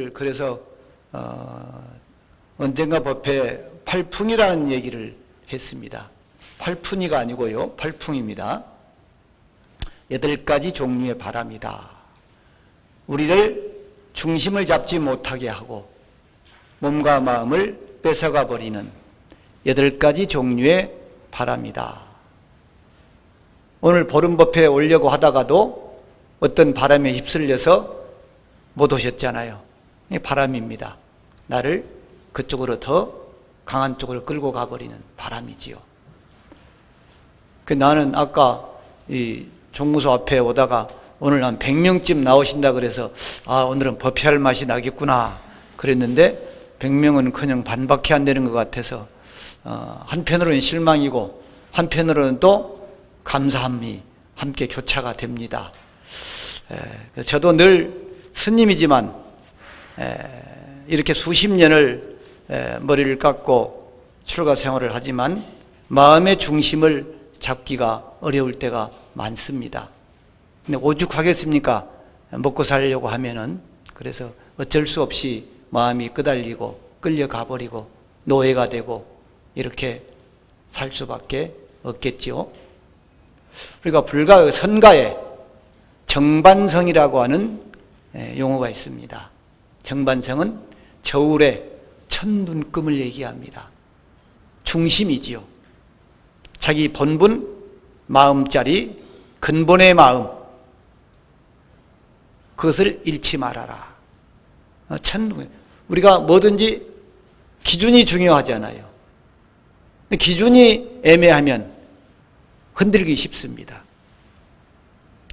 늘 그래서 언젠가 법회 팔풍이라는 얘기를 했습니다. 팔풍이가 아니고요, 팔풍입니다. 8가지 종류의 바람이다. 우리를 중심을 잡지 못하게 하고 몸과 마음을 뺏어가 버리는 8가지 종류의 바람이다. 오늘 보름법회에 오려고 하다가도 어떤 바람에 휩쓸려서 못 오셨잖아요. 이게 바람입니다. 나를 그쪽으로 더 강한 쪽으로 끌고 가버리는 바람이지요. 나는 아까 이 종무소 앞에 오다가 오늘 한 100명쯤 나오신다 그래서 오늘은 법회할 맛이 나겠구나 그랬는데 100명은 그냥 반밖에 안 되는 것 같아서 한편으로는 실망이고 한편으로는 또 감사함이 함께 교차가 됩니다. 저도 늘 스님이지만 이렇게 수십 년을 머리를 깎고 출가 생활을 하지만 마음의 중심을 잡기가 어려울 때가 많습니다. 근데 오죽하겠습니까? 먹고 살려고 하면은. 그래서 어쩔 수 없이 마음이 끄달리고 끌려가 버리고 노예가 되고 이렇게 살 수밖에 없겠지요. 우리가 불가 선가에 정반성이라고 하는 용어가 있습니다. 정반성은 저울의 첫눈금을 얘기합니다. 중심이지요. 자기 본분, 마음자리, 근본의 마음, 그것을 잃지 말아라. 우리가 뭐든지 기준이 중요하잖아요. 기준이 애매하면 흔들기 쉽습니다.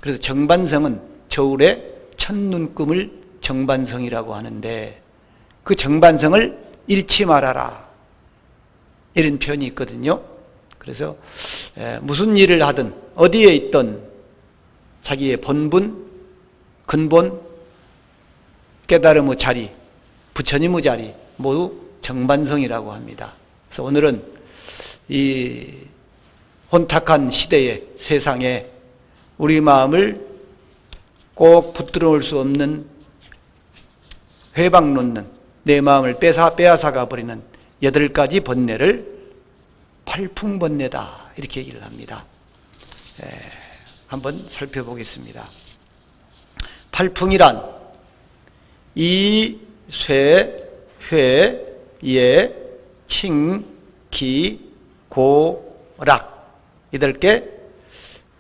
그래서 정반성은 저울의 첫눈금을 정반성이라고 하는데 그 정반성을 잃지 말아라. 이런 표현이 있거든요. 그래서 무슨 일을 하든 어디에 있든 자기의 본분, 근본, 깨달음의 자리, 부처님의 자리 모두 정반성이라고 합니다. 그래서 오늘은 이 혼탁한 시대의 세상에 우리 마음을 꼭 붙들어 올 수 없는 회방 놓는 내 마음을 빼앗아가 버리는 8가지 번뇌를 팔풍번뇌다 이렇게 얘기를 합니다. 한번 살펴보겠습니다. 팔풍이란 이, 쇠, 회, 예, 칭, 기, 고, 락 8개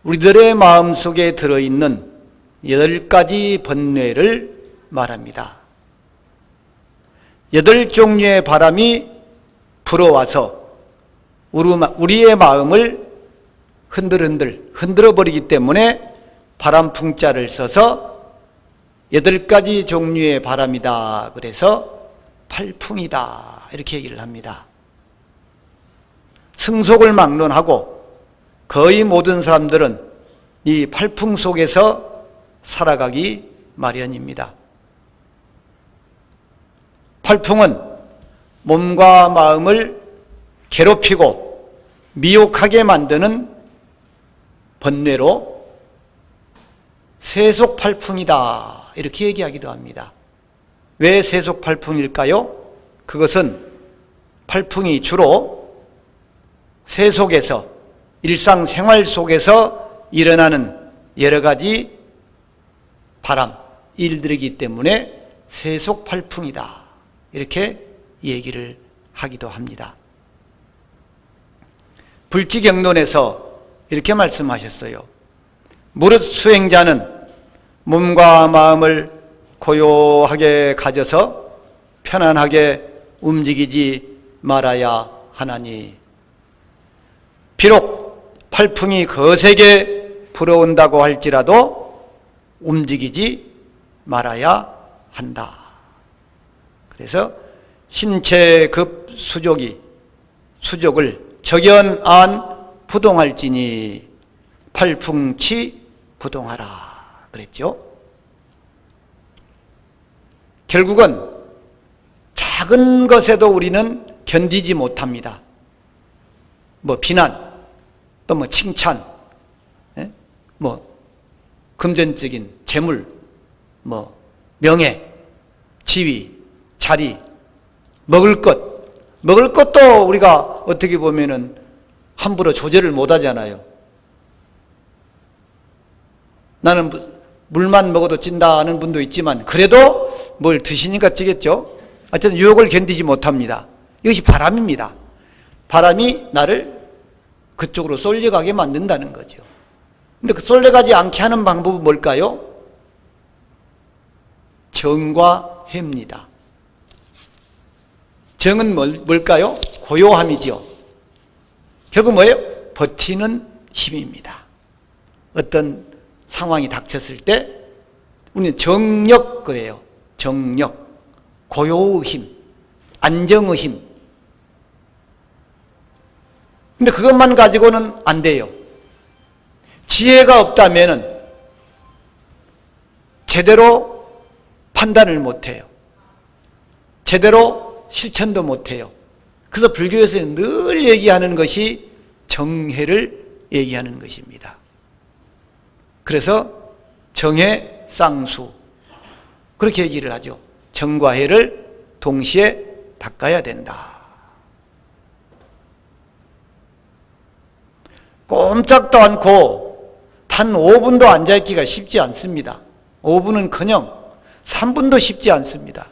우리들의 마음속에 들어있는 8가지 번뇌를 말합니다. 8종류의 바람이 불어와서 우리의 마음을 흔들어 버리기 때문에 바람풍자를 써서 8가지 종류의 바람이다. 그래서 팔풍이다. 이렇게 얘기를 합니다. 승속을 막론하고 거의 모든 사람들은 이 팔풍 속에서 살아가기 마련입니다. 팔풍은 몸과 마음을 괴롭히고 미혹하게 만드는 번뇌로 세속팔풍이다 이렇게 얘기하기도 합니다. 왜 세속팔풍일까요? 그것은 팔풍이 주로 세속에서 일상생활 속에서 일어나는 여러 가지 바람, 일들이기 때문에 세속팔풍이다 이렇게 얘기를 하기도 합니다. 불지경론에서 이렇게 말씀하셨어요. 무릇 수행자는 몸과 마음을 고요하게 가져서 편안하게 움직이지 말아야 하나니 비록 팔풍이 거세게 불어온다고 할지라도 움직이지 말아야 한다. 그래서 신체급 수족을 적연안 부동할지니 팔풍치 부동하라 그랬죠. 결국은 작은 것에도 우리는 견디지 못합니다. 비난, 또 칭찬, 금전적인 재물, 명예, 지위, 자리, 먹을 것도 우리가 어떻게 보면은 함부로 조절을 못 하잖아요. 나는 물만 먹어도 찐다 하는 분도 있지만 그래도 뭘 드시니까 찌겠죠. 어쨌든 유혹을 견디지 못합니다. 이것이 바람입니다. 바람이 나를 그쪽으로 쏠려가게 만든다는 거죠. 근데 그 쏠려가지 않게 하는 방법은 뭘까요? 정과 해입니다. 정은 뭘까요? 고요함이지요. 결국 뭐예요? 버티는 힘입니다. 어떤 상황이 닥쳤을 때 우리는 정력 그래요. 정력, 고요의 힘, 안정의 힘. 근데 그것만 가지고는 안 돼요. 지혜가 없다면은 제대로 판단을 못 해요. 제대로 실천도 못 해요. 그래서 불교에서 늘 얘기하는 것이 정해를 얘기하는 것입니다. 그래서 정해 쌍수 그렇게 얘기를 하죠. 정과 해를 동시에 닦아야 된다. 꼼짝도 않고 단 5분도 앉아있기가 쉽지 않습니다. 5분은커녕 3분도 쉽지 않습니다.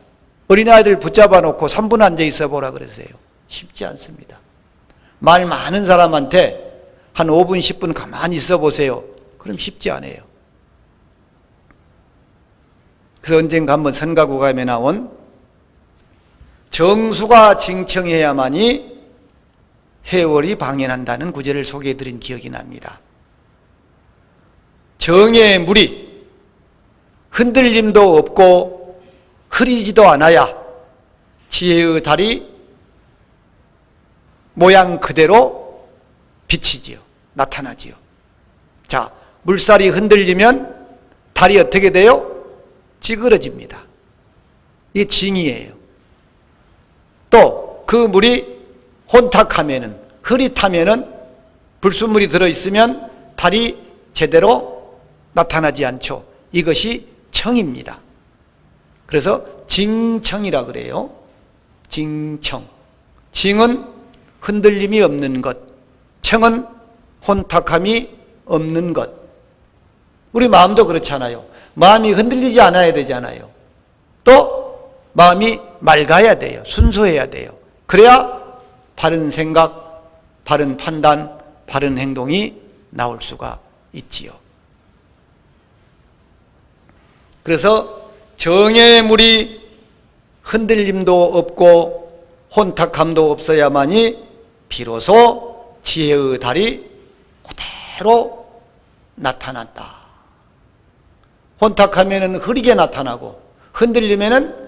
어린아이들 붙잡아 놓고 3분 앉아있어 보라 그러세요. 쉽지 않습니다. 말 많은 사람한테 한 5분 10분 가만히 있어 보세요. 그럼 쉽지 않아요. 그래서 언젠가 한번 선가구감에 나온 정수가 징청해야만이 해월이 방연한다는 구절을 소개해드린 기억이 납니다. 정의 물이 흔들림도 없고 흐리지도 않아야 지혜의 달이 모양 그대로 비치지요. 나타나지요. 자, 물살이 흔들리면 달이 어떻게 돼요? 찌그러집니다. 이게 징이에요. 또 그 물이 혼탁하면은, 흐릿하면은, 불순물이 들어있으면 달이 제대로 나타나지 않죠. 이것이 청입니다. 그래서 징청이라 그래요. 징청. 징은 흔들림이 없는 것, 청은 혼탁함이 없는 것. 우리 마음도 그렇잖아요. 마음이 흔들리지 않아야 되잖아요. 또 마음이 맑아야 돼요. 순수해야 돼요. 그래야 바른 생각, 바른 판단, 바른 행동이 나올 수가 있지요. 그래서 정의 물이 흔들림도 없고 혼탁함도 없어야만이 비로소 지혜의 달이 그대로 나타났다. 혼탁하면은 흐리게 나타나고 흔들리면은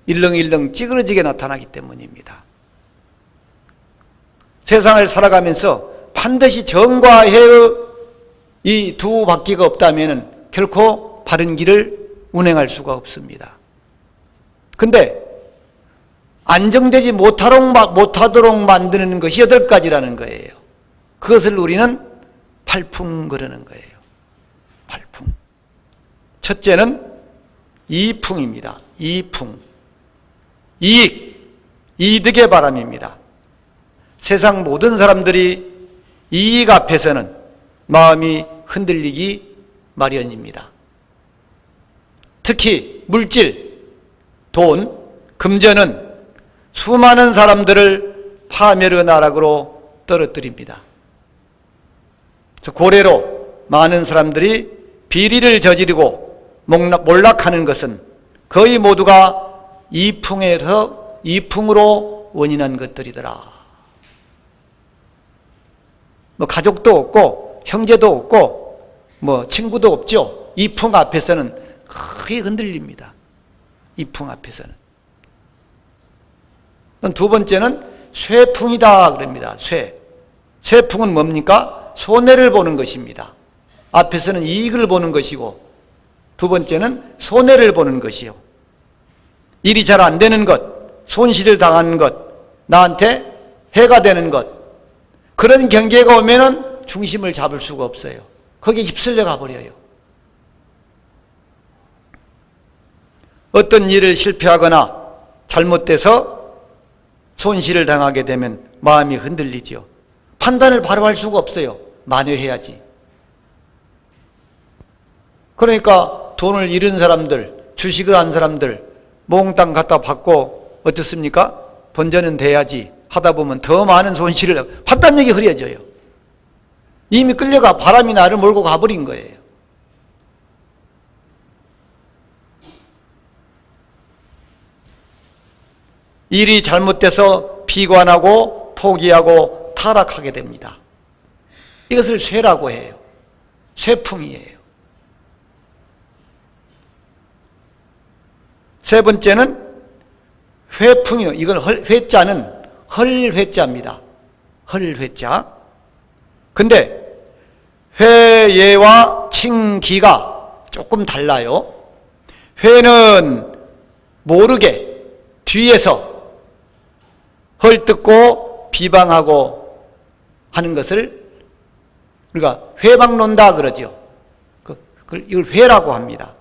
일렁일렁 찌그러지게 나타나기 때문입니다. 세상을 살아가면서 반드시 정과 해의 이 두 바퀴가 없다면은 결코 바른 길을 운행할 수가 없습니다. 근데 안정되지 못하도록 만드는 것이 8가지라는 거예요. 그것을 우리는 팔풍 그러는 거예요. 팔풍. 첫째는 이풍입니다. 이풍. 이득의 바람입니다. 세상 모든 사람들이 이익 앞에서는 마음이 흔들리기 마련입니다. 특히 물질, 돈, 금전은 수많은 사람들을 파멸의 나락으로 떨어뜨립니다. 고래로 많은 사람들이 비리를 저지르고 몰락하는 것은 거의 모두가 이풍으로 원인한 것들이더라. 뭐 가족도 없고 형제도 없고 뭐 친구도 없죠. 이풍 앞에서는 크게 흔들립니다. 이풍 앞에서는. 두 번째는 쇠풍이다 그럽니다. 쇠풍은 뭡니까? 손해를 보는 것입니다. 앞에서는 이익을 보는 것이고 두 번째는 손해를 보는 것이요. 일이 잘 안 되는 것, 손실을 당하는 것, 나한테 해가 되는 것, 그런 경계가 오면은 중심을 잡을 수가 없어요. 거기에 휩쓸려 가버려요. 어떤 일을 실패하거나 잘못돼서 손실을 당하게 되면 마음이 흔들리지요. 판단을 바로 할 수가 없어요. 만회해야지. 그러니까 돈을 잃은 사람들, 주식을 한 사람들 몽땅 갖다 받고 어떻습니까? 본전은 돼야지 하다 보면 더 많은 손실을, 판단력이 흐려져요. 이미 끌려가 바람이 나를 몰고 가버린 거예요. 일이 잘못돼서 비관하고 포기하고 타락하게 됩니다. 이것을 쇠라고 해요. 쇠풍이에요. 세 번째는 회풍이요. 이건 회자는 헐회자입니다. 헐회자. 근데 회예와 칭기가 조금 달라요. 회는 모르게 뒤에서 헐뜯고 비방하고 하는 것을 우리가 회방론다 그러죠. 이걸 회라고 합니다.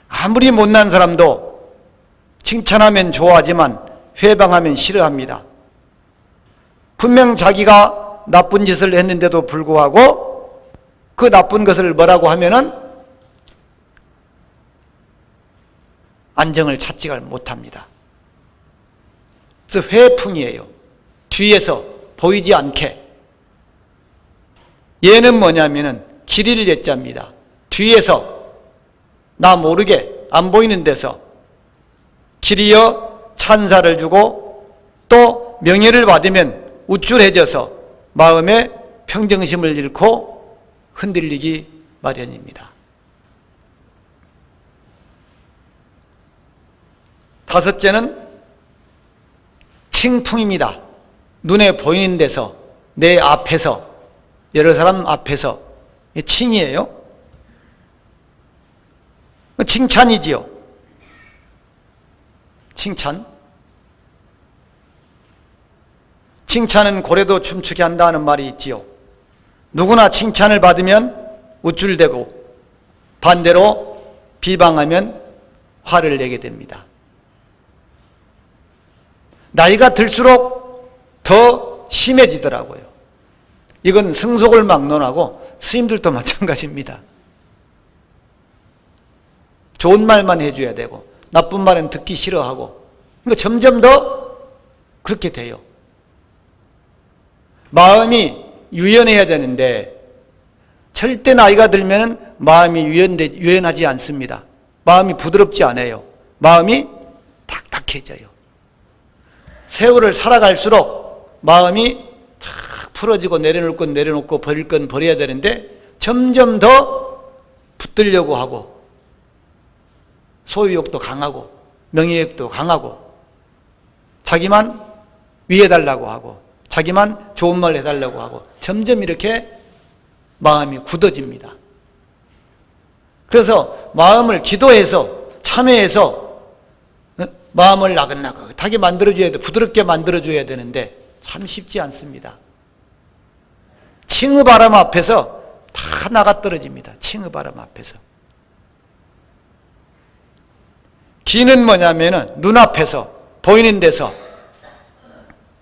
아무리 못난 사람도 칭찬하면 좋아하지만 회방하면 싫어합니다. 분명 자기가 나쁜 짓을 했는데도 불구하고 그 나쁜 것을 뭐라고 하면은 안정을 찾지가 못합니다. 그래서 회풍이에요. 뒤에서 보이지 않게. 얘는 뭐냐면은 길일 예자입니다. 뒤에서 나 모르게 안 보이는 데서 길이여 찬사를 주고 또 명예를 받으면 우쭐해져서 마음의 평정심을 잃고 흔들리기 마련입니다. 다섯째는 칭풍입니다. 눈에 보이는 데서, 내 앞에서, 여러 사람 앞에서. 칭이에요. 칭찬이지요. 칭찬. 칭찬은 고래도 춤추게 한다는 말이 있지요. 누구나 칭찬을 받으면 우쭐대고 반대로 비방하면 화를 내게 됩니다. 나이가 들수록 더 심해지더라고요. 이건 승속을 막론하고 스님들도 마찬가지입니다. 좋은 말만 해줘야 되고 나쁜 말은 듣기 싫어하고, 그러니까 점점 더 그렇게 돼요. 마음이 유연해야 되는데 절대 나이가 들면 마음이 유연하지 않습니다. 마음이 부드럽지 않아요. 마음이 딱딱해져요. 세월을 살아갈수록 마음이 탁 풀어지고 내려놓을 건 내려놓고 버릴 건 버려야 되는데 점점 더 붙들려고 하고 소유욕도 강하고 명예욕도 강하고 자기만 위해달라고 하고 자기만 좋은 말 해달라고 하고 점점 이렇게 마음이 굳어집니다. 그래서 마음을 기도해서 참회해서 마음을 나긋나긋하게 만들어줘야 돼. 부드럽게 만들어줘야 되는데 참 쉽지 않습니다. 칭의 바람 앞에서 다 나가 떨어집니다. 칭의 바람 앞에서. 기는 뭐냐면은 눈앞에서 보이는 데서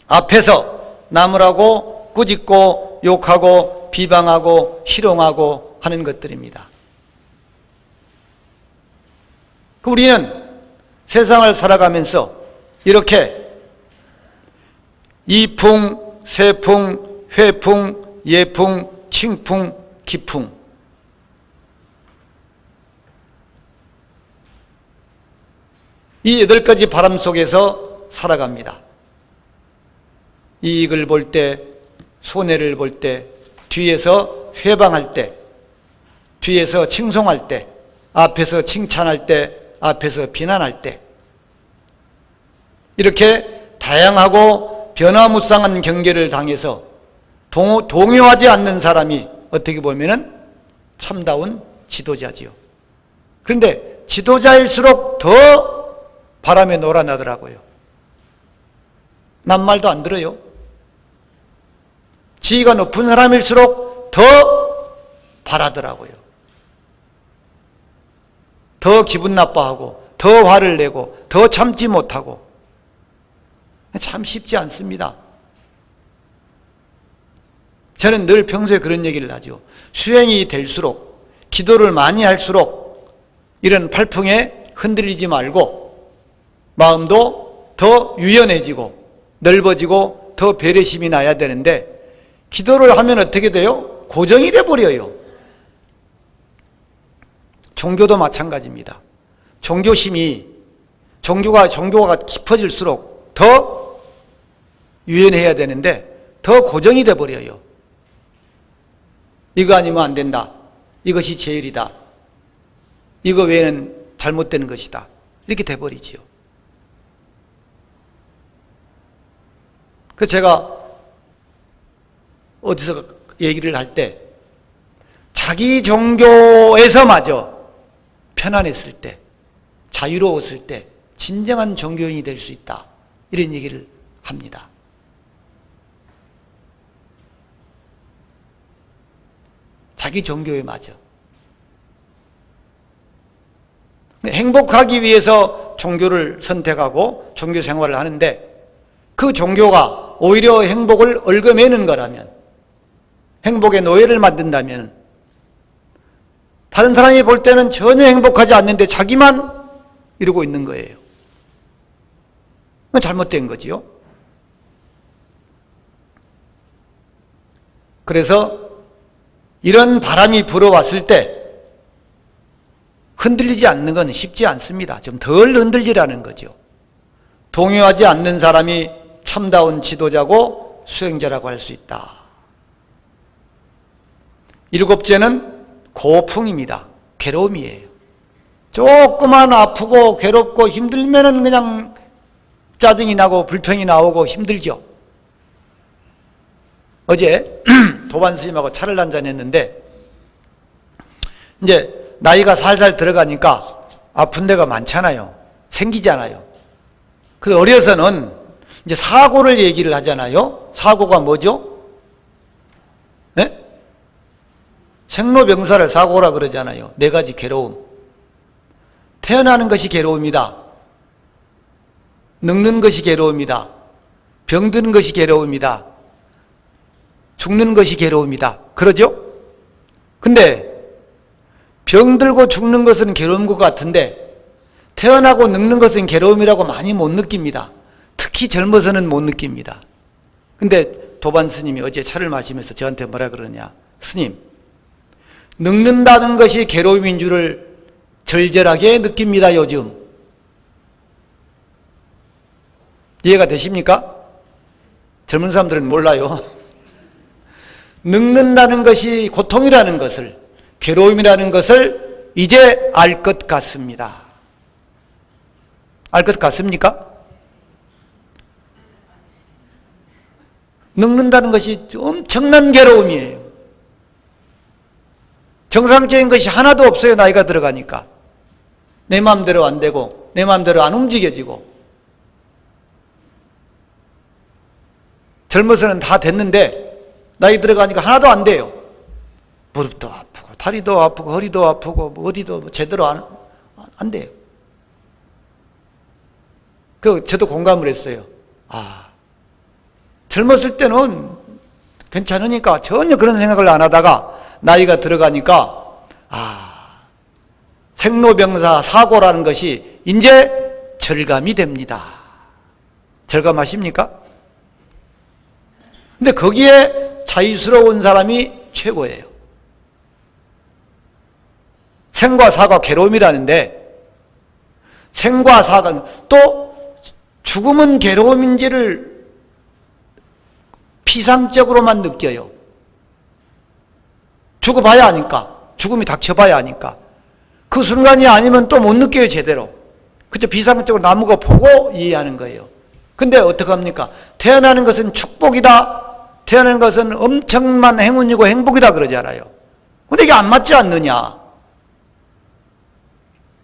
앞에서 나무라고 꾸짖고 욕하고 비방하고 희롱하고 하는 것들입니다. 우리는 세상을 살아가면서 이렇게 이풍, 세풍, 회풍, 예풍, 칭풍, 기풍 이 8가지 바람 속에서 살아갑니다. 이익을 볼 때, 손해를 볼 때, 뒤에서 회방할 때, 뒤에서 칭송할 때, 앞에서 칭찬할 때, 앞에서 비난할 때 이렇게 다양하고 변화무쌍한 경계를 당해서 동요하지 않는 사람이 어떻게 보면은 참다운 지도자지요. 그런데 지도자일수록 더 바람에 놀아나더라고요. 남 말도 안 들어요. 지위가 높은 사람일수록 더 바라더라고요. 더 기분 나빠하고 더 화를 내고 더 참지 못하고. 참 쉽지 않습니다. 저는 늘 평소에 그런 얘기를 하죠. 수행이 될수록, 기도를 많이 할수록 이런 팔풍에 흔들리지 말고 마음도 더 유연해지고 넓어지고 더 배려심이 나야 되는데, 기도를 하면 어떻게 돼요? 고정이 돼버려요. 종교도 마찬가지입니다. 종교가 깊어질수록 더 유연해야 되는데 더 고정이 돼버려요. 이거 아니면 안 된다. 이것이 제일이다. 이거 외에는 잘못된 것이다. 이렇게 돼버리지요. 그래서 제가 어디서 얘기를 할 때 자기 종교에서마저 편안했을 때, 자유로웠을 때 진정한 종교인이 될 수 있다. 이런 얘기를 합니다. 자기 종교에 맞아. 행복하기 위해서 종교를 선택하고 종교 생활을 하는데, 그 종교가 오히려 행복을 얽어매는 거라면, 행복의 노예를 만든다면, 다른 사람이 볼 때는 전혀 행복하지 않는데 자기만 이러고 있는 거예요. 잘못된 거지요. 그래서 이런 바람이 불어왔을 때 흔들리지 않는 건 쉽지 않습니다. 좀 덜 흔들리라는 거죠. 동요하지 않는 사람이 참다운 지도자고 수행자라고 할 수 있다. 일곱째는 고풍입니다. 괴로움이에요. 조금만 아프고 괴롭고 힘들면은 그냥 짜증이 나고 불평이 나오고 힘들죠. 어제 도반 스님하고 차를 한잔했는데, 이제 나이가 살살 들어가니까 아픈 데가 많잖아요. 생기잖아요. 그 어려서는 이제 사고를 얘기를 하잖아요. 사고가 뭐죠? 네? 생로병사를 사고라 그러잖아요. 네 가지 괴로움. 태어나는 것이 괴로움이다. 늙는 것이 괴로움이다. 병드는 것이 괴로움이다. 죽는 것이 괴로움이다. 그러죠? 근데 병들고 죽는 것은 괴로운 것 같은데 태어나고 늙는 것은 괴로움이라고 많이 못 느낍니다. 특히 젊어서는 못 느낍니다. 근데 도반 스님이 어제 차를 마시면서 저한테 뭐라 그러냐. 스님, 늙는다는 것이 괴로움인 줄을 절절하게 느낍니다, 요즘. 이해가 되십니까? 젊은 사람들은 몰라요. 늙는다는 것이 고통이라는 것을, 괴로움이라는 것을 이제 알 것 같습니다. 알 것 같습니까? 늙는다는 것이 엄청난 괴로움이에요. 정상적인 것이 하나도 없어요. 나이가 들어가니까. 내 마음대로 안 되고 내 마음대로 안 움직여지고. 젊어서는 다 됐는데 나이 들어가니까 하나도 안 돼요. 무릎도 아프고 다리도 아프고 허리도 아프고 어디도 제대로 안 돼요. 저도 공감을 했어요. 젊었을 때는 괜찮으니까 전혀 그런 생각을 안 하다가 나이가 들어가니까 생로병사 사고라는 것이 이제 절감이 됩니다. 절감하십니까? 근데 거기에 자유스러운 사람이 최고예요. 생과 사가 괴로움이라는데, 생과 사가, 또 죽음은 괴로움인지를 피상적으로만 느껴요. 죽어봐야 하니까, 죽음이 닥쳐봐야 하니까. 그 순간이 아니면 또 못 느껴요, 제대로. 그저 비상적으로 남은 거 보고 이해하는 거예요. 근데 어떡합니까? 태어나는 것은 축복이다. 태어나는 것은 엄청난 행운이고 행복이다 그러잖아요. 근데 이게 안 맞지 않느냐?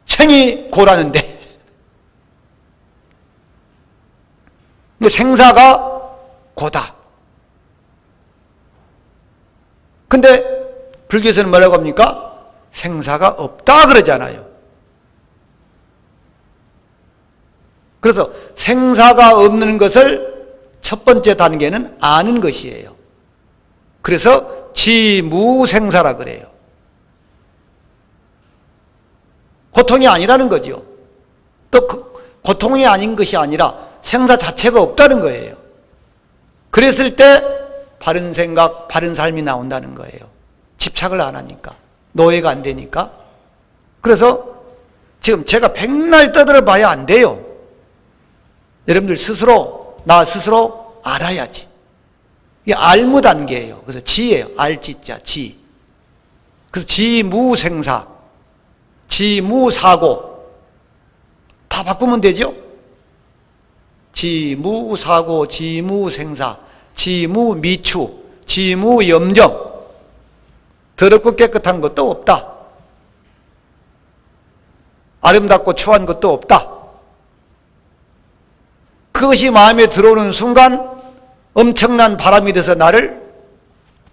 생이 고라는데. 근데 생사가 고다. 근데 불교에서는 뭐라고 합니까? 생사가 없다 그러잖아요. 그래서 생사가 없는 것을 첫 번째 단계는 아는 것이에요. 그래서 지무생사라 그래요. 고통이 아니라는 거죠. 또 고통이 아닌 것이 아니라 생사 자체가 없다는 거예요. 그랬을 때 바른 생각, 바른 삶이 나온다는 거예요. 집착을 안 하니까, 노예가 안 되니까. 그래서 지금 제가 백날 떠들어 봐야 안 돼요. 여러분들 스스로, 나 스스로 알아야지. 이게 알무 단계예요. 그래서 지예요. 알지자, 지. 그래서 지무생사, 지무사고. 다 바꾸면 되죠? 지무사고, 지무생사, 지무미추, 지무염정. 더럽고 깨끗한 것도 없다. 아름답고 추한 것도 없다. 그것이 마음에 들어오는 순간 엄청난 바람이 돼서 나를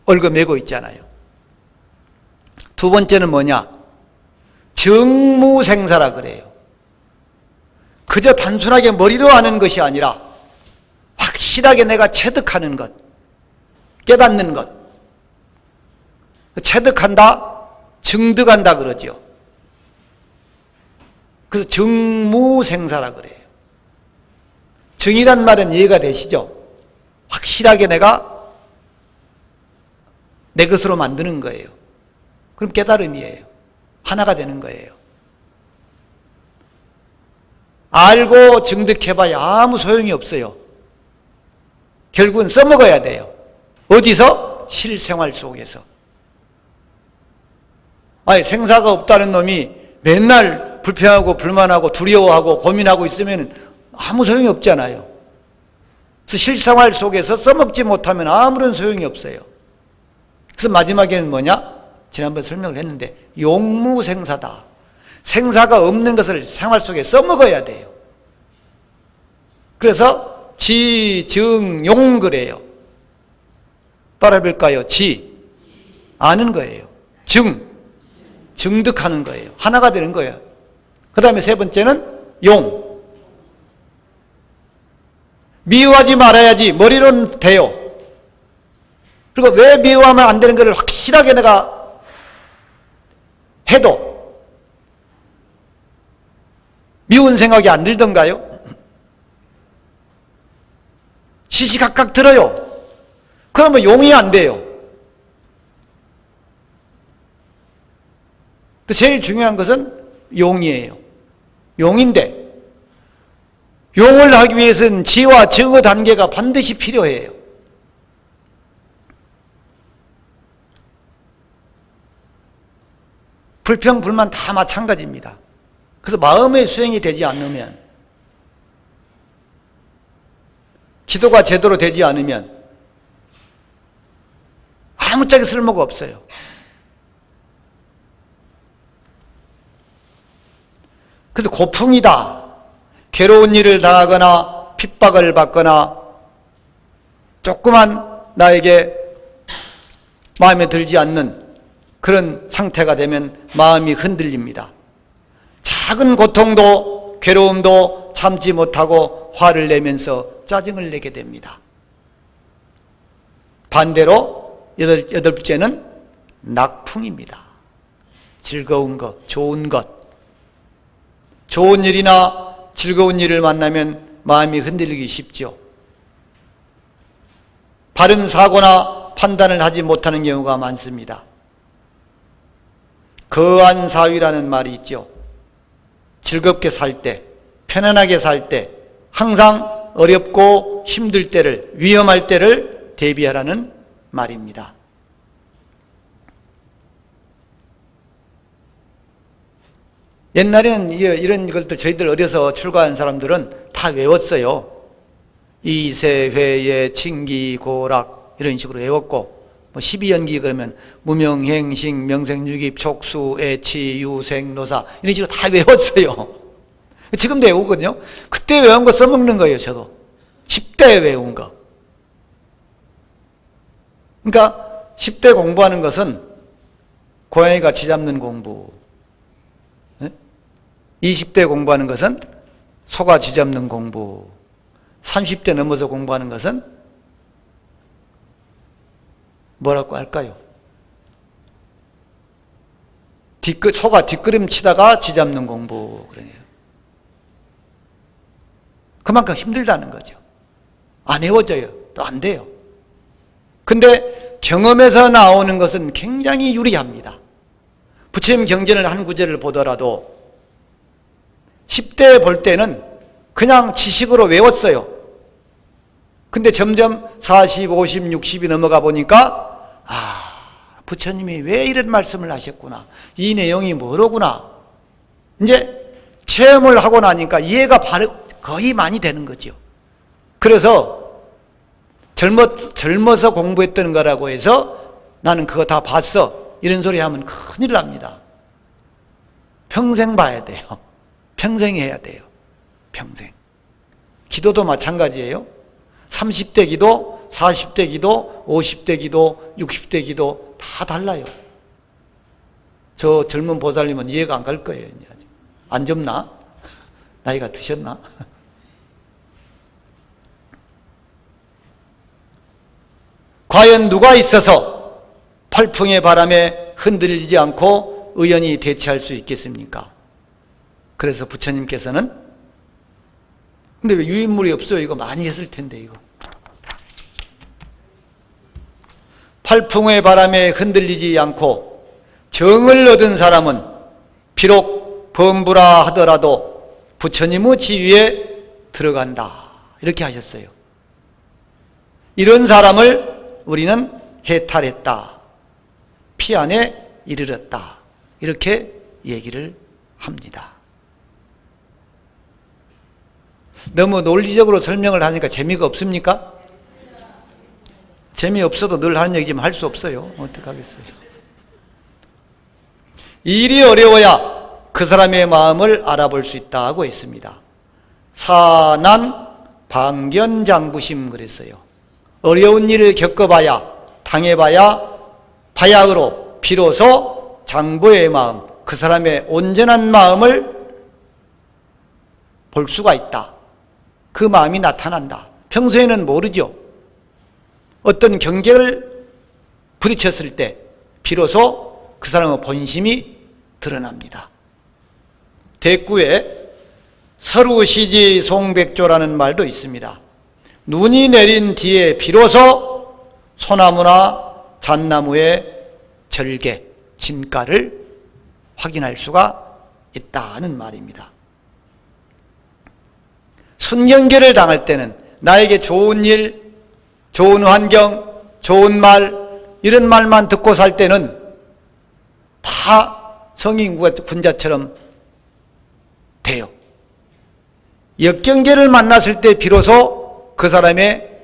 얽어매고 있잖아요. 두 번째는 뭐냐? 정무생사라 그래요. 그저 단순하게 머리로 아는 것이 아니라 확실하게 내가 체득하는 것, 깨닫는 것. 체득한다, 증득한다 그러죠. 그래서 정무생사라 그래요. 정이란 말은 이해가 되시죠? 확실하게 내가 내 것으로 만드는 거예요. 그럼 깨달음이에요. 하나가 되는 거예요. 알고 증득해봐야 아무 소용이 없어요. 결국은 써먹어야 돼요. 어디서? 실생활 속에서. 아니, 생사가 없다는 놈이 맨날 불평하고 불만하고 두려워하고 고민하고 있으면 아무 소용이 없잖아요. 그래서 실생활 속에서 써먹지 못하면 아무런 소용이 없어요. 그래서 마지막에는 뭐냐? 지난번에 설명을 했는데 용무생사다. 생사가 없는 것을 생활 속에 써먹어야 돼요. 그래서 지, 증, 용 그래요. 따라해볼까요? 지, 아는 거예요. 증, 증득하는 거예요. 하나가 되는 거예요. 그 다음에 세 번째는 용. 미워하지 말아야지. 머리로는 돼요. 그리고 왜 미워하면 안 되는 것을 확실하게 내가 해도 미운 생각이 안 들던가요? 시시각각 들어요. 그러면 용이 안 돼요. 제일 중요한 것은 용이에요. 용인데 용을 하기 위해서는 지와 정의 단계가 반드시 필요해요. 불평, 불만 다 마찬가지입니다. 그래서 마음의 수행이 되지 않으면, 기도가 제대로 되지 않으면 아무짝에 쓸모가 없어요. 그래서 고풍이다. 괴로운 일을 당하거나 핍박을 받거나 조그만 나에게 마음에 들지 않는 그런 상태가 되면 마음이 흔들립니다. 작은 고통도 괴로움도 참지 못하고 화를 내면서 짜증을 내게 됩니다. 반대로 여덟 번째는 낙풍입니다. 즐거운 것, 좋은 것. 좋은 일이나 즐거운 일을 만나면 마음이 흔들리기 쉽죠. 바른 사고나 판단을 하지 못하는 경우가 많습니다. 거안사위라는 말이 있죠. 즐겁게 살 때, 편안하게 살 때, 항상 어렵고 힘들 때를, 위험할 때를 대비하라는 말입니다. 옛날에는 이런 것들 저희들 어려서 출가한 사람들은 다 외웠어요. 이세회의 칭기고락 이런 식으로 외웠고, 뭐 12연기 그러면 무명행식 명생유깁 촉수 애치 유생 노사 이런 식으로 다 외웠어요. 지금도 외우거든요. 그때 외운 거 써먹는 거예요. 저도 10대 외운 거. 그러니까 10대 공부하는 것은 고양이 같이 잡는 공부, 20대 공부하는 것은 소가 쥐 잡는 공부. 30대 넘어서 공부하는 것은 뭐라고 할까요? 소가 뒷걸음 치다가 쥐 잡는 공부. 그러네요. 그만큼 힘들다는 거죠. 안 외워져요. 또 안 돼요. 근데 경험에서 나오는 것은 굉장히 유리합니다. 부처님 경전을 한 구절을 보더라도 10대 볼 때는 그냥 지식으로 외웠어요. 근데 점점 40, 50, 60이 넘어가 보니까 부처님이 왜 이런 말씀을 하셨구나. 이 내용이 뭐로구나. 이제 체험을 하고 나니까 이해가 거의 많이 되는 거죠. 그래서 젊어서 공부했던 거라고 해서 나는 그거 다 봤어. 이런 소리 하면 큰일 납니다. 평생 봐야 돼요. 평생 해야 돼요. 평생. 기도도 마찬가지예요. 30대 기도, 40대 기도, 50대 기도, 60대 기도 다 달라요. 저 젊은 보살님은 이해가 안 갈 거예요. 안 젊나? 나이가 드셨나? 과연 누가 있어서 팔풍의 바람에 흔들리지 않고 의연히 대처할 수 있겠습니까? 그래서 부처님께서는 근데 왜 유인물이 없어요? 이거 많이 했을 텐데 이거. 팔풍의 바람에 흔들리지 않고 정을 얻은 사람은 비록 범부라 하더라도 부처님의 지위에 들어간다. 이렇게 하셨어요. 이런 사람을 우리는 해탈했다. 피안에 이르렀다. 이렇게 얘기를 합니다. 너무 논리적으로 설명을 하니까 재미가 없습니까? 재미없어도 늘 하는 얘기지만 할 수 없어요. 어떡하겠어요. 일이 어려워야 그 사람의 마음을 알아볼 수 있다고 했습니다. 사난 방견장구심 그랬어요. 어려운 일을 겪어봐야 당해봐야 바약으로 비로소 장부의 마음, 그 사람의 온전한 마음을 볼 수가 있다. 그 마음이 나타난다. 평소에는 모르죠. 어떤 경계를 부딪혔을 때 비로소 그 사람의 본심이 드러납니다. 대구에 서루시지 송백조라는 말도 있습니다. 눈이 내린 뒤에 비로소 소나무나 잣나무의 절개, 진가를 확인할 수가 있다는 말입니다. 순경계를 당할 때는 나에게 좋은 일, 좋은 환경, 좋은 말 이런 말만 듣고 살 때는 다 성인군자처럼 돼요. 역경계를 만났을 때 비로소 그 사람의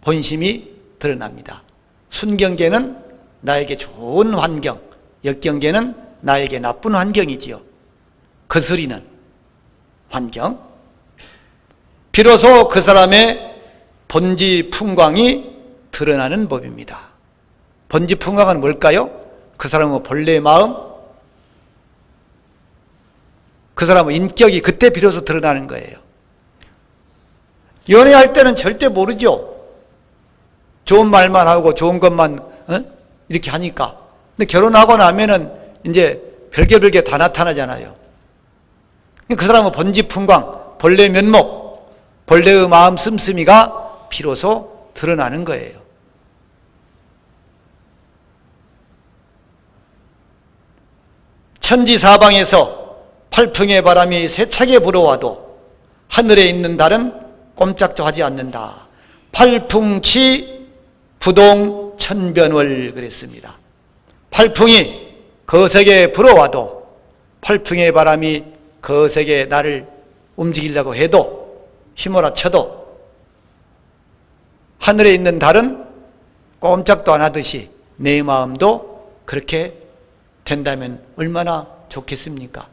본심이 드러납니다. 순경계는 나에게 좋은 환경, 역경계는 나에게 나쁜 환경이지요. 거스리는 환경. 비로소 그 사람의 본지 풍광이 드러나는 법입니다. 본지 풍광은 뭘까요? 그 사람의 본래 마음, 그 사람의 인격이 그때 비로소 드러나는 거예요. 연애할 때는 절대 모르죠. 좋은 말만 하고 좋은 것만 이렇게 하니까. 근데 결혼하고 나면은 이제 별게 다 나타나잖아요. 그 사람의 본지 풍광, 본래 면목, 본래의 마음 씀씀이가 비로소 드러나는 거예요. 천지사방에서 팔풍의 바람이 세차게 불어와도 하늘에 있는 달은 꼼짝도 하지 않는다. 팔풍치 부동 천변월 그랬습니다. 팔풍이 거세게 불어와도, 팔풍의 바람이 거세게 나를 움직이려고 해도, 휘몰아 쳐도 하늘에 있는 달은 꼼짝도 안 하듯이 내 마음도 그렇게 된다면 얼마나 좋겠습니까?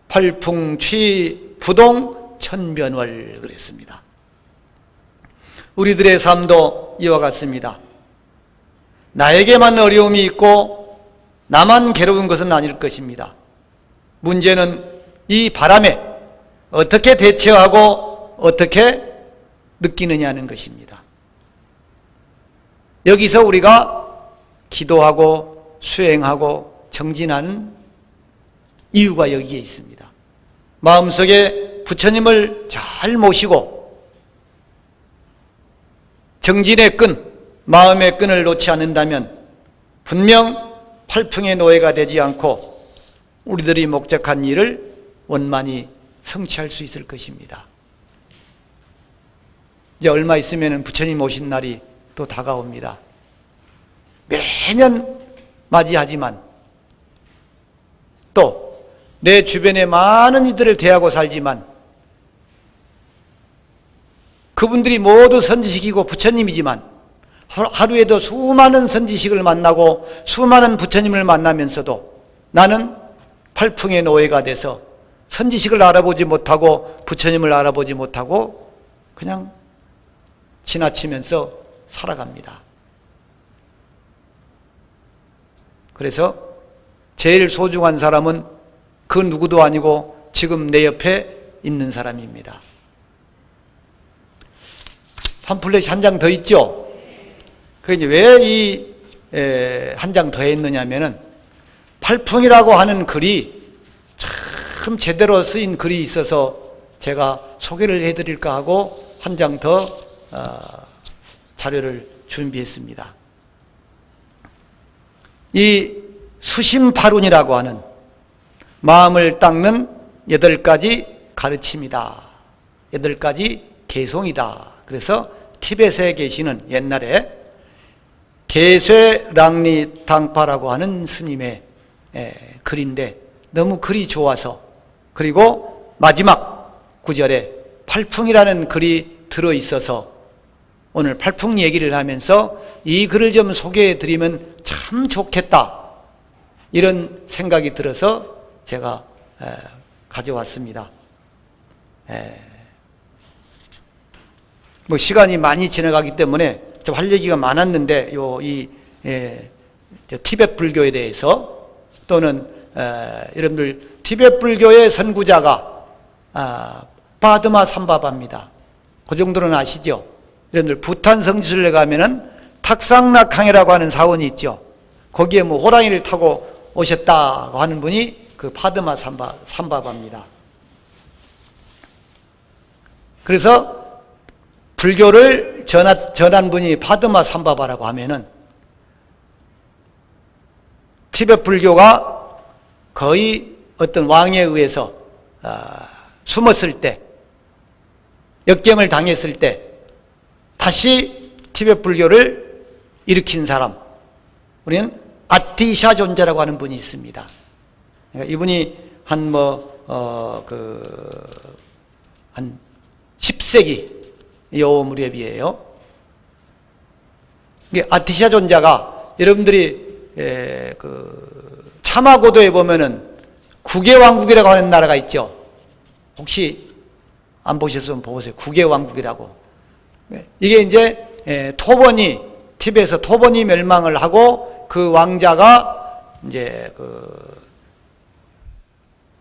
팔풍취 부동 천변월 그랬습니다. 우리들의 삶도 이와 같습니다. 나에게만 어려움이 있고 나만 괴로운 것은 아닐 것입니다. 문제는 이 바람에 어떻게 대처하고 어떻게 느끼느냐는 것입니다. 여기서 우리가 기도하고 수행하고 정진하는 이유가 여기에 있습니다. 마음속에 부처님을 잘 모시고 정진의 끈, 마음의 끈을 놓지 않는다면 분명 팔풍의 노예가 되지 않고 우리들이 목적한 일을 원만히 성취할 수 있을 것입니다. 이제 얼마 있으면 부처님 오신 날이 또 다가옵니다. 매년 맞이하지만 또 내 주변에 많은 이들을 대하고 살지만 그분들이 모두 선지식이고 부처님이지만 하루에도 수많은 선지식을 만나고 수많은 부처님을 만나면서도 나는 팔풍의 노예가 돼서 선지식을 알아보지 못하고 부처님을 알아보지 못하고 그냥 지나치면서 살아갑니다. 그래서 제일 소중한 사람은 그 누구도 아니고 지금 내 옆에 있는 사람입니다. 팜플렛이 한 장 더 있죠? 그게 왜 이 한 장 더 했느냐면은 팔풍이라고 하는 글이 참 제대로 쓰인 글이 있어서 제가 소개를 해드릴까 하고 한 장 더 자료를 준비했습니다. 이 수심팔운이라고 하는 마음을 닦는 8가지 가르침이다. 8가지 개송이다. 그래서 티벳에 계시는 옛날에 게쇠랑리 당파라고 하는 스님의 글인데 너무 글이 좋아서, 그리고 마지막 구절에 팔풍이라는 글이 들어있어서 오늘 팔풍 얘기를 하면서 이 글을 좀 소개해 드리면 참 좋겠다, 이런 생각이 들어서 제가 가져왔습니다. 뭐 시간이 많이 지나가기 때문에 좀 할 얘기가 많았는데 티벳 불교에 대해서, 또는 여러분들 티벳 불교의 선구자가 바드마 삼바바입니다. 그 정도는 아시죠? 여러분들 부탄 성지순례 가면은 탁상락항이라고 하는 사원이 있죠. 거기에 뭐 호랑이를 타고 오셨다고 하는 분이 그 파드마 삼바바입니다. 그래서 불교를 전한 분이 파드마 삼바바라고 하면은 티벳 불교가 거의 어떤 왕에 의해서 숨었을 때, 역경을 당했을 때 다시 티벳 불교를 일으킨 사람, 우리는 아티샤 존자라고 하는 분이 있습니다. 그러니까 이분이 한 10세기 요 무렵이에요. 이게 아티샤 존자가, 여러분들이 차마고도에 보면은 구계왕국이라고 하는 나라가 있죠. 혹시 안 보셨으면 보세요. 구계왕국이라고. 이게 이제 티벳에서 토번이 멸망을 하고 그 왕자가 이제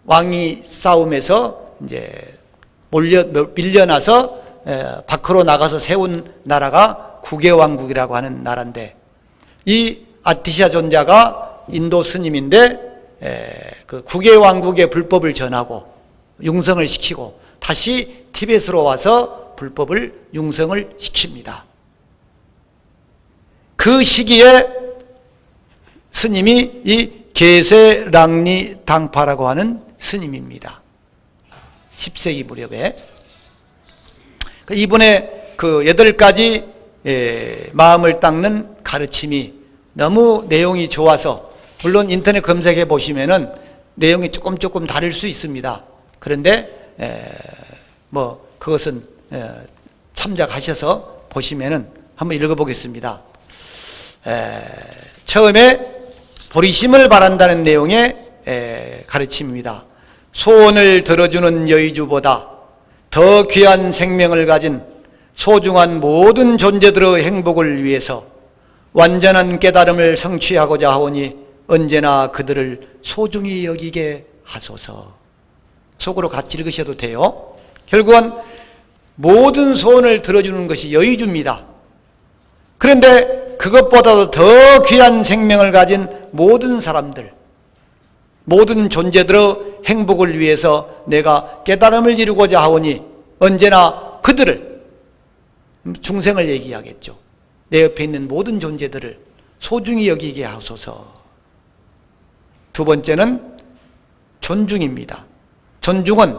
왕위 싸움에서 이제 밀려나서 밖으로 나가서 세운 나라가 구계왕국이라고 하는 나라인데, 이 아티샤 존자가 인도 스님인데 그 구계왕국의 불법을 전하고 융성을 시키고 다시 티벳으로 와서 불법을 융성을 시킵니다. 그 시기에 스님이 이 게쇠랑리 당파라고 하는 스님입니다. 10세기 무렵에. 이분의 그 8가지 마음을 닦는 가르침이 너무 내용이 좋아서, 물론 인터넷 검색해 보시면은 내용이 조금 다를 수 있습니다. 그런데 뭐 그것은 참작하셔서 보시면은 한번 읽어보겠습니다. 처음에 보리심을 바란다는 내용의 가르침입니다. 소원을 들어주는 여의주보다 더 귀한 생명을 가진 소중한 모든 존재들의 행복을 위해서 완전한 깨달음을 성취하고자 하오니 언제나 그들을 소중히 여기게 하소서. 속으로 같이 읽으셔도 돼요. 결국은 모든 소원을 들어주는 것이 여의주입니다. 그런데 그것보다도 더 귀한 생명을 가진 모든 사람들, 모든 존재들의 행복을 위해서 내가 깨달음을 이루고자 하오니 언제나 그들을, 중생을 얘기하겠죠. 내 옆에 있는 모든 존재들을 소중히 여기게 하소서. 두 번째는 존중입니다. 존중은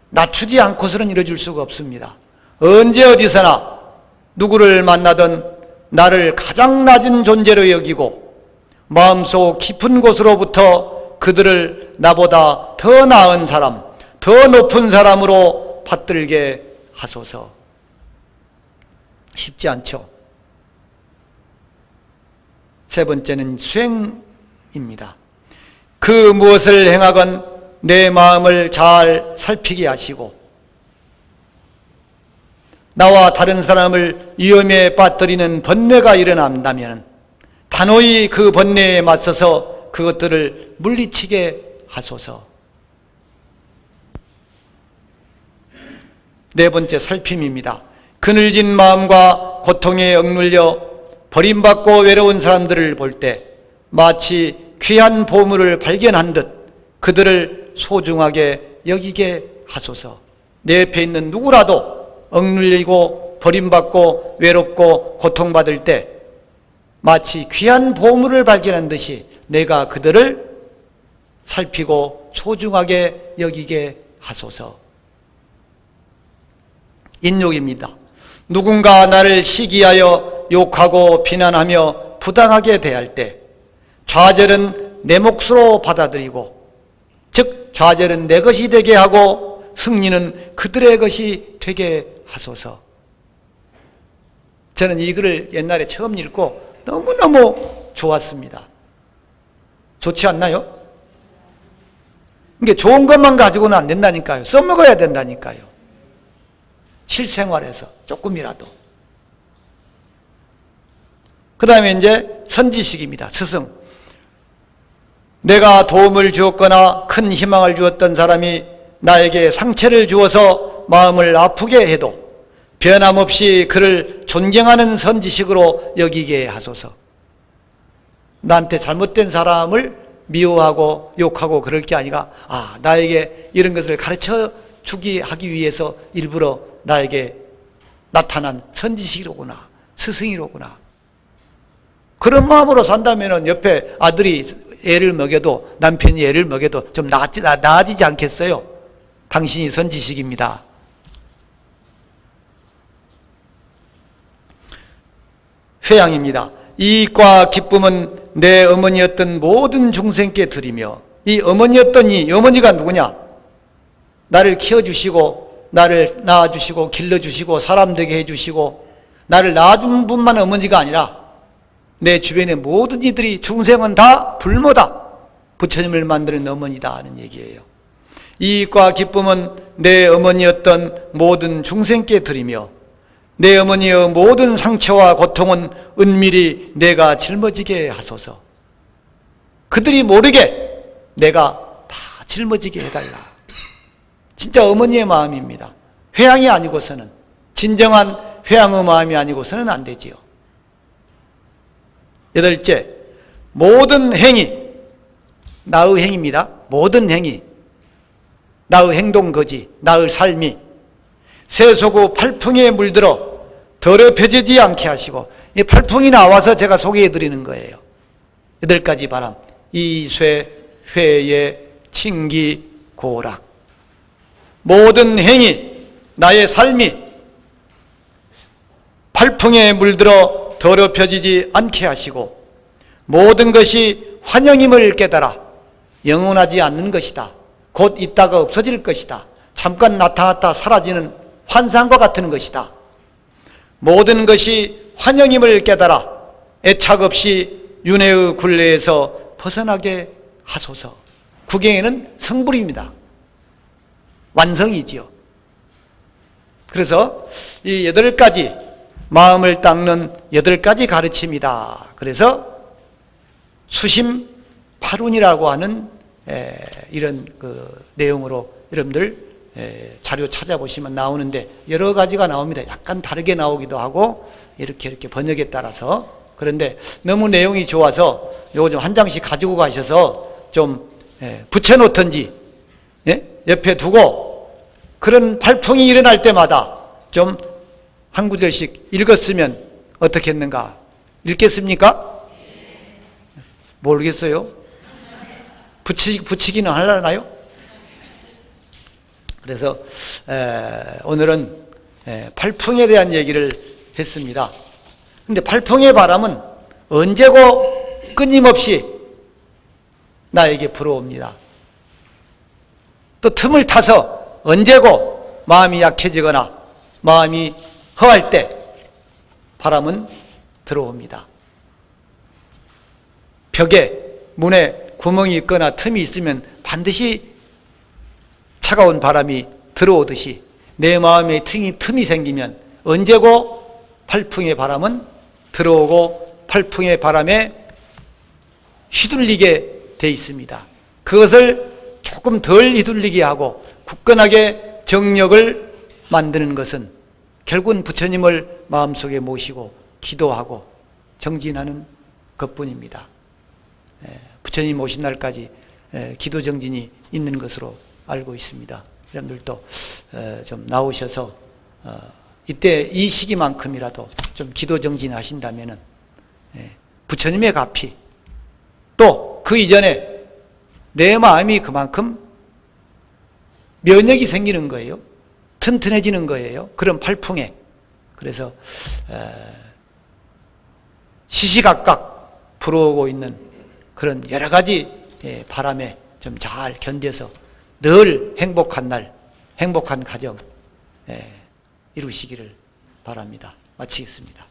낮추지 않고서는 이루어질 수가 없습니다. 언제 어디서나 누구를 만나든 나를 가장 낮은 존재로 여기고 마음속 깊은 곳으로부터 그들을 나보다 더 나은 사람, 더 높은 사람으로 받들게 하소서. 쉽지 않죠. 세 번째는 수행입니다. 그 무엇을 행하건 내 마음을 잘 살피게 하시고 나와 다른 사람을 위험에 빠뜨리는 번뇌가 일어난다면 단호히 그 번뇌에 맞서서 그것들을 물리치게 하소서. 네 번째, 살핌입니다. 그늘진 마음과 고통에 억눌려 버림받고 외로운 사람들을 볼 때 마치 귀한 보물을 발견한 듯 그들을 소중하게 여기게 하소서. 내 옆에 있는 누구라도 억눌리고 버림받고 외롭고 고통받을 때 마치 귀한 보물을 발견한 듯이 내가 그들을 살피고 소중하게 여기게 하소서. 인욕입니다. 누군가 나를 시기하여 욕하고 비난하며 부당하게 대할 때 좌절은 내 몫으로 받아들이고, 즉 좌절은 내 것이 되게 하고 승리는 그들의 것이 되게 하소서. 저는 이 글을 옛날에 처음 읽고 너무너무 좋았습니다. 좋지 않나요? 이게 좋은 것만 가지고는 안 된다니까요. 써먹어야 된다니까요. 실생활에서 조금이라도. 그 다음에 이제 선지식입니다. 스승. 내가 도움을 주었거나 큰 희망을 주었던 사람이 나에게 상처를 주어서 마음을 아프게 해도 변함없이 그를 존경하는 선지식으로 여기게 하소서. 나한테 잘못된 사람을 미워하고 욕하고 그럴 게 아니라 나에게 이런 것을 가르쳐 주기 하기 위해서 일부러 나에게 나타난 선지식이로구나, 스승이로구나. 그런 마음으로 산다면 옆에 아들이 애를 먹여도, 남편이 애를 먹여도 좀 나아지지 않겠어요? 당신이 선지식입니다. 회양입니다. 이익과 기쁨은 내 어머니였던 모든 중생께 드리며, 이 어머니였던 이 어머니가 누구냐? 나를 키워주시고 나를 낳아주시고 길러주시고 사람 되게 해주시고 나를 낳아준 분만 어머니가 아니라 내 주변의 모든 이들이 중생은 다 불모다, 부처님을 만드는 어머니다 하는 얘기예요. 이익과 기쁨은 내 어머니였던 모든 중생께 드리며 내 어머니의 모든 상처와 고통은 은밀히 내가 짊어지게 하소서. 그들이 모르게 내가 다 짊어지게 해달라. 진짜 어머니의 마음입니다. 회양이 아니고서는, 진정한 회양의 마음이 아니고서는 안 되지요. 여덟째, 모든 행위, 나의 행위입니다. 모든 행위, 나의 행동 거지, 나의 삶이 세속의 팔풍에 물들어 더럽혀지지 않게 하시고, 이 팔풍이 나와서 제가 소개해드리는 거예요. 8가지 바람, 이쇠, 회예, 칭기, 고락. 모든 행위, 나의 삶이 팔풍에 물들어 더럽혀지지 않게 하시고 모든 것이 환영임을 깨달아 영원하지 않는 것이다. 곧 있다가 없어질 것이다. 잠깐 나타났다 사라지는 환상과 같은 것이다. 모든 것이 환영임을 깨달아 애착 없이 윤회의 굴레에서 벗어나게 하소서. 구경에는 성불입니다. 완성이지요. 그래서 이 8가지 마음을 닦는 8가지 가르침이다. 그래서 수심 8운이라고 하는 이런 내용으로 여러분들 자료 찾아보시면 나오는데 여러 가지가 나옵니다. 약간 다르게 나오기도 하고 이렇게 번역에 따라서. 그런데 너무 내용이 좋아서 요거 좀 한 장씩 가지고 가셔서 좀 붙여놓든지 옆에 두고 그런 발풍이 일어날 때마다 좀 한 구절씩 읽었으면 어떻겠는가? 읽겠습니까? 모르겠어요. 붙이기는 하려나요? 그래서 오늘은 발풍에 대한 얘기를 했습니다. 근데 발풍의 바람은 언제고 끊임없이 나에게 불어옵니다. 또 틈을 타서 언제고 마음이 약해지거나 마음이 허할 때 바람은 들어옵니다. 벽에 문에 구멍이 있거나 틈이 있으면 반드시 차가운 바람이 들어오듯이 내 마음에 틈이 생기면 언제고 팔풍의 바람은 들어오고 팔풍의 바람에 휘둘리게 돼 있습니다. 그것을 조금 덜 휘둘리게 하고 굳건하게 정력을 만드는 것은 결국은 부처님을 마음속에 모시고 기도하고 정진하는 것뿐입니다. 부처님 오신 날까지 기도 정진이 있는 것으로 알고 있습니다. 여러분들도 좀 나오셔서 이때 이 시기만큼이라도 좀 기도 정진하신다면은 부처님의 가피 또 그 이전에 내 마음이 그만큼 면역이 생기는 거예요. 튼튼해지는 거예요. 그런 팔풍에. 그래서 시시각각 불어오고 있는 그런 여러 가지 바람에 좀 잘 견뎌서 늘 행복한 날, 행복한 가정 이루시기를 바랍니다. 마치겠습니다.